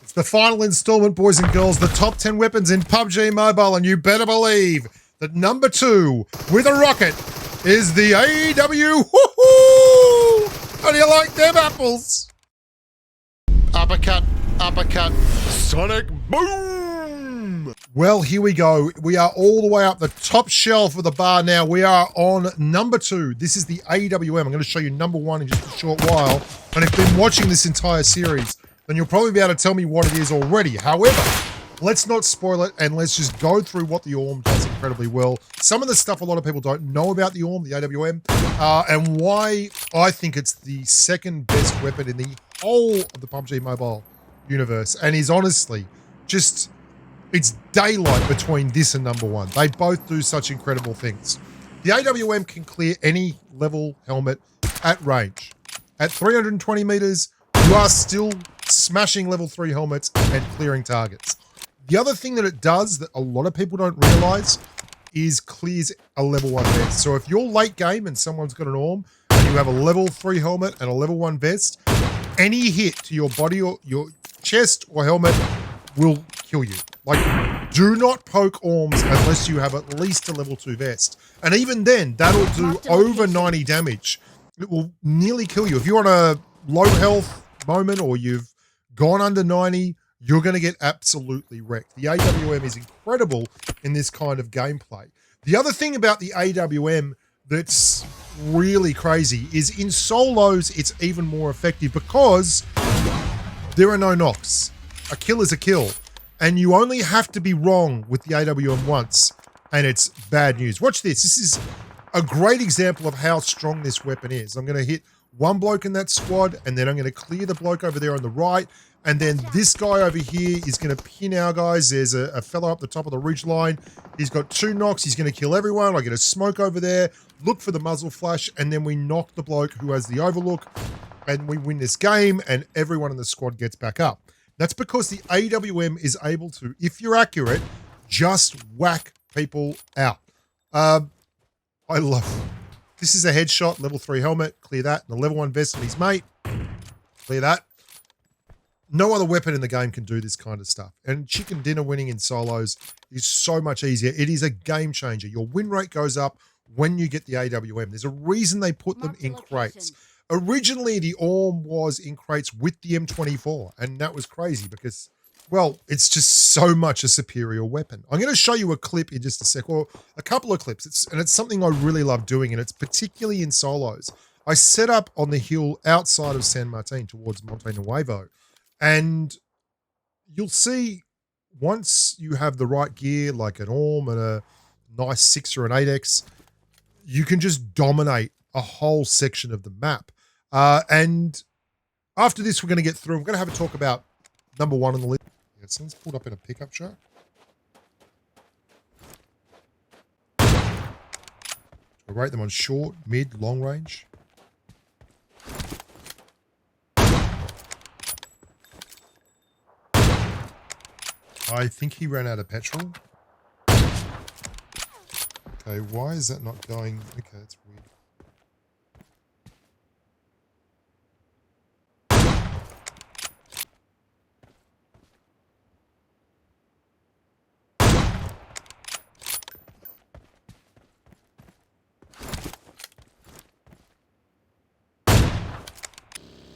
It's the final installment, boys and girls, the top 10 weapons in PUBG Mobile, and you better believe that number 2 with a rocket is the AW. Woohoo! How do you like them apples? Uppercut, uppercut, sonic boom! Well, here we go. We are all the way up the top shelf of the bar now. We are on number 2. This is the AWM. I'm going to show you number 1 in just a short while. And if you've been watching this entire series, then you'll probably be able to tell me what it is already. However, let's not spoil it, and let's just go through what the AWM does incredibly well. Some of the stuff a lot of people don't know about the AWM, the AWM, and why I think it's the second best weapon in the whole of the PUBG Mobile universe, and is honestly just, it's daylight between this and number 1. They both do such incredible things. The AWM can clear any level helmet at range. At 320 meters, you are still smashing level 3 helmets and clearing targets. The other thing that it does that a lot of people don't realize is clears a level 1 vest. So if you're late game and someone's got an AWM and you have a level 3 helmet and a level 1 vest, any hit to your body or your chest or helmet will kill you. Like, do not poke AWMs unless you have at least a level 2 vest. And even then, that'll do over 90 damage. It will nearly kill you. If you're on a low health moment or you've gone under 90, you're going to get absolutely wrecked. The AWM is incredible in this kind of gameplay. The other thing about the AWM that's really crazy is in solos, it's even more effective because there are no knocks. A kill is a kill. And you only have to be wrong with the AWM once, and it's bad news. Watch this. This is a great example of how strong this weapon is. I'm going to hit one bloke in that squad, and then I'm going to clear the bloke over there on the right, and then this guy over here is going to pin our guys. There's a fellow up the top of the ridge line. He's got 2 knocks. He's going to kill everyone. I get a smoke over there, look for the muzzle flash, and then we knock the bloke who has the overlook, and we win this game, and everyone in the squad gets back up. That's because the AWM is able to, if you're accurate, just whack people out. I love it. This is a headshot, level 3 helmet, clear that, and a level 1 vest on his mate, clear that. No other weapon in the game can do this kind of stuff. And chicken dinner winning in solos is so much easier. It is a game changer. Your win rate goes up when you get the AWM. There's a reason they put them in crates. Originally, the AWM was in crates with the M24, and that was crazy because, well, it's just so much a superior weapon. I'm going to show you a clip in just a sec, or a couple of clips, and it's something I really love doing, and it's particularly in solos. I set up on the hill outside of San Martin towards Monte Nuevo, and you'll see once you have the right gear, like an AWM and a nice 6 or an 8X, you can just dominate a whole section of the map. And after this, we're going to get through. I'm going to have a talk about number 1 on the list. Yeah, someone's pulled up in a pickup truck. I rate them on short, mid, long range. I think he ran out of petrol. Okay, why is that not going? Okay, that's weird.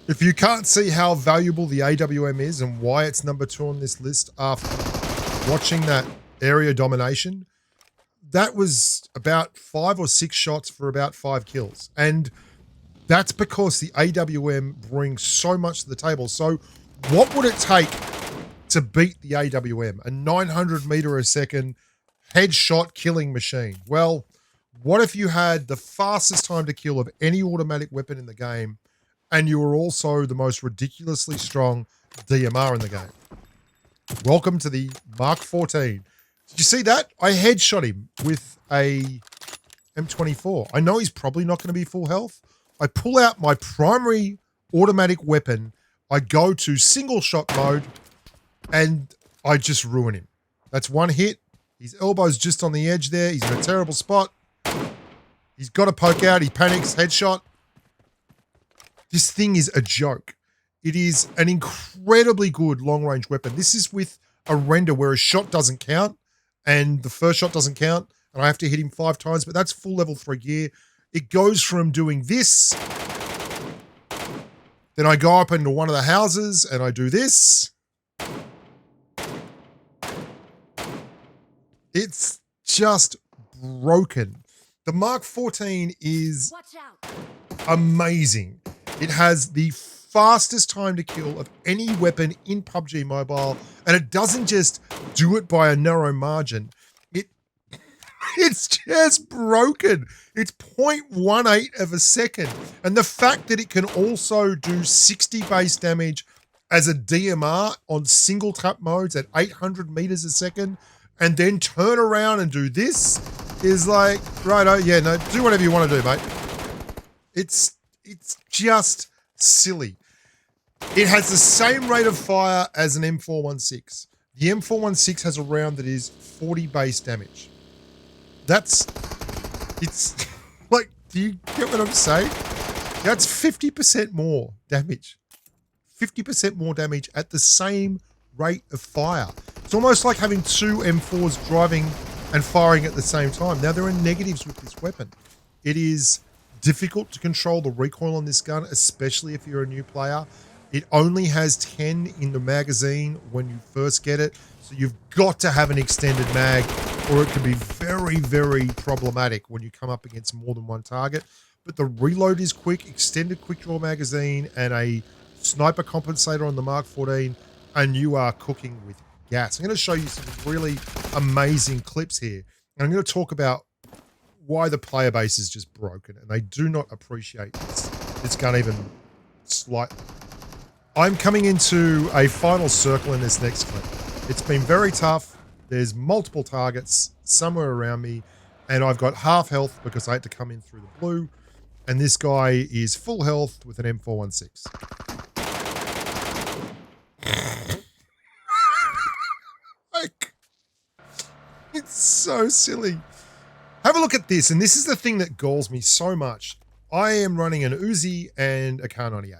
If you can't see how valuable the AWM is and why it's number 2 on this list after watching that area domination, that was about 5 or 6 shots for about 5 kills. And that's because the AWM brings so much to the table. So what would it take to beat the AWM? A 900 meter a second headshot killing machine. Well, what if you had the fastest time to kill of any automatic weapon in the game, and you were also the most ridiculously strong DMR in the game? Welcome to the Mark 14. Did you see that? I headshot him with a M24. I know he's probably not going to be full health. I pull out my primary automatic weapon. I go to single shot mode, and I just ruin him. That's 1 hit. His elbow's just on the edge there. He's in a terrible spot. He's got to poke out. He panics. Headshot. This thing is a joke. It is an incredibly good long-range weapon. This is with a render where a shot doesn't count and the first shot doesn't count and I have to hit him 5 times, but that's full level 3 gear. It goes from doing this, then I go up into one of the houses and I do this. It's just broken. The Mark 14 is amazing. It has the fastest time to kill of any weapon in PUBG Mobile, and it doesn't just do it by a narrow margin. It's just broken. It's 0.18 of a second. And the fact that it can also do 60 base damage as a DMR on single tap modes at 800 meters a second, and then turn around and do this is like, right, oh yeah, no, do whatever you want to do, mate. It's just silly. It has the same rate of fire as an M416. The M416 has a round that is 40 base damage. It's like, do you get what I'm saying? That's 50% more damage. 50% more damage at the same rate of fire. It's almost like having 2 M4s driving and firing at the same time. Now, there are negatives with this weapon. It is difficult to control the recoil on this gun, especially if you're a new player. It only has 10 in the magazine when you first get it, so you've got to have an extended mag, or it can be very, very problematic when you come up against more than one target. But the reload is quick, extended quick draw magazine, and a sniper compensator on the Mark 14, and you are cooking with gas. I'm going to show you some really amazing clips here, and I'm going to talk about why the player base is just broken, and they do not appreciate this gun even slightly. I'm coming into a final circle in this next clip. It's been very tough. There's multiple targets somewhere around me, and I've got half health because I had to come in through the blue, and this guy is full health with an M416. Like, it's so silly. Have a look at this, and this is the thing that galls me so much. I am running an Uzi and a Kar 98.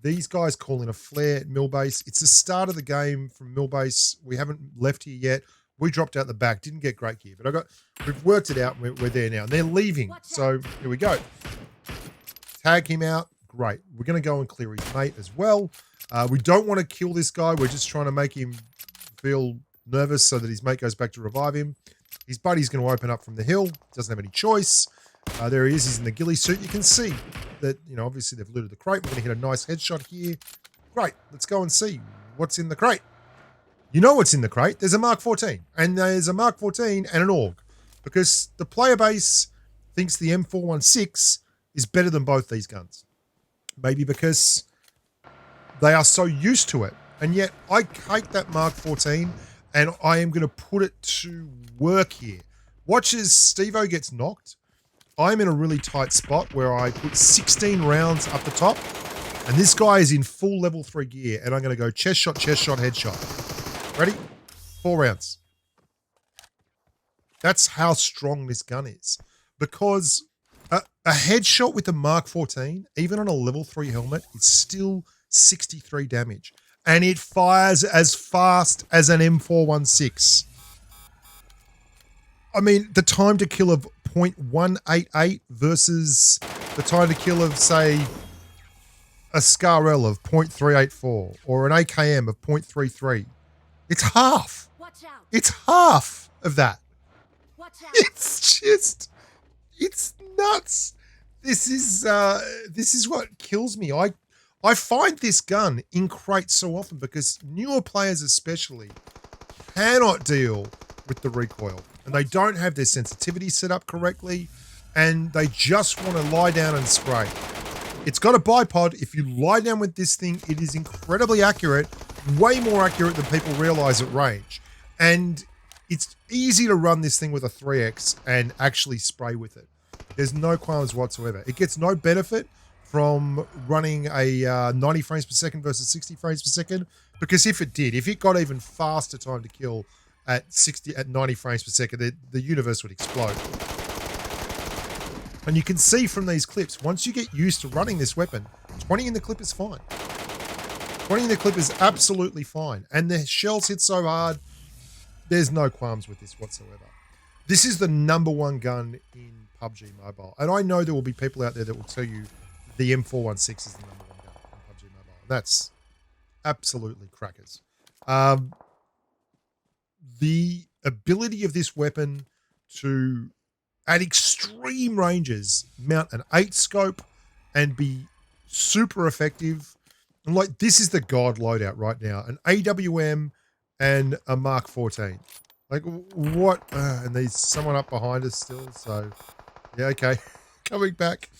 These guys call in a flare at Millbase. It's the start of the game from Millbase. We haven't left here yet. We dropped out the back, didn't get great gear, but we've worked it out. We're there now. And they're leaving, so here we go. Tag him out. Great. We're going to go and clear his mate as well. We don't want to kill this guy. We're just trying to make him feel nervous so that his mate goes back to revive him. His buddy's going to open up from the hill. Doesn't have any choice. There he is. He's in the ghillie suit. You can see that, you know, obviously they've looted the crate. We're going to hit a nice headshot here. Great. Let's go and see what's in the crate. You know what's in the crate. There's a Mark 14. And there's a Mark 14 and an AUG. Because the player base thinks the M416 is better than both these guns. Maybe because they are so used to it. And yet I hate that Mark 14. And I am going to put it to work here. Watch as Steve-O gets knocked. I'm in a really tight spot where I put 16 rounds up the top, and this guy is in full level 3 gear, and I'm going to go chest shot, headshot. Ready? 4 rounds. That's how strong this gun is. Because a headshot with the Mark 14, even on a level 3 helmet, is still 63 damage. And it fires as fast as an M416. I mean, the time to kill of 0.188 versus the time to kill of, say, a SCAR-L of 0.384 or an AKM of 0.33. It's half. It's half of that. It's just, it's nuts. This is what kills me. I find this gun in crates so often because newer players especially cannot deal with the recoil. And they don't have their sensitivity set up correctly, and they just want to lie down and spray. It's got a bipod. If you lie down with this thing, it is incredibly accurate, way more accurate than people realize at range. And it's easy to run this thing with a 3X and actually spray with it. There's no qualms whatsoever. It gets no benefit from running a 90 frames per second versus 60 frames per second, because if it got even faster time to kill at 90 frames per second, the universe would explode. And you can see from these clips, once you get used to running this weapon, 20 in the clip is fine. 20 in the clip is absolutely fine. And the shells hit so hard, there's no qualms with this whatsoever. This is the #1 gun in PUBG Mobile. And I know there will be people out there that will tell you the M416 is the #1 gun in PUBG Mobile. That's absolutely crackers. The ability of this weapon to, at extreme ranges, mount an 8 scope and be super effective. And like, this is the god loadout right now, an AWM and a Mark 14. Like, what? And there's someone up behind us still, so yeah, okay. Coming back.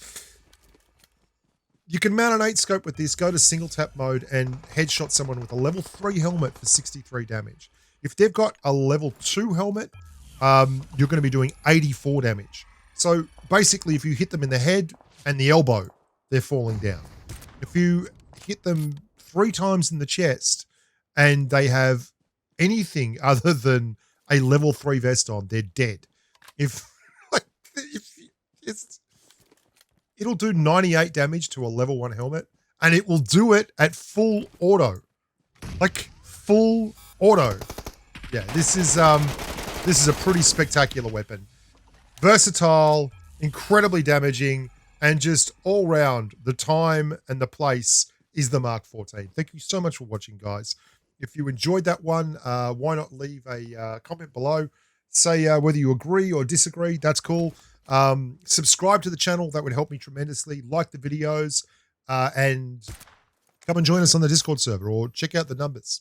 You can mount an 8 scope with this, go to single tap mode and headshot someone with a level 3 helmet for 63 damage. If they've got a level 2 helmet, you're going to be doing 84 damage. So basically, if you hit them in the head and the elbow, they're falling down. If you hit them 3 times in the chest and they have anything other than a level 3 vest on, they're dead. It'll do 98 damage to a level 1 helmet, and it will do it at full auto. Like, full auto. Yeah, this is a pretty spectacular weapon. Versatile, incredibly damaging, and just all round, the time and the place is the Mark 14. Thank you so much for watching, guys. If you enjoyed that one, why not leave a comment below? Say whether you agree or disagree. That's cool. Subscribe to the channel. That would help me tremendously. Like the videos and come and join us on the Discord server or check out the numbers.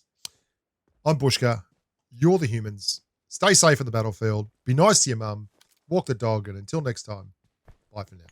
I'm Bushka. You're the humans. Stay safe on the battlefield. Be nice to your mum. Walk the dog. And until next time, bye for now.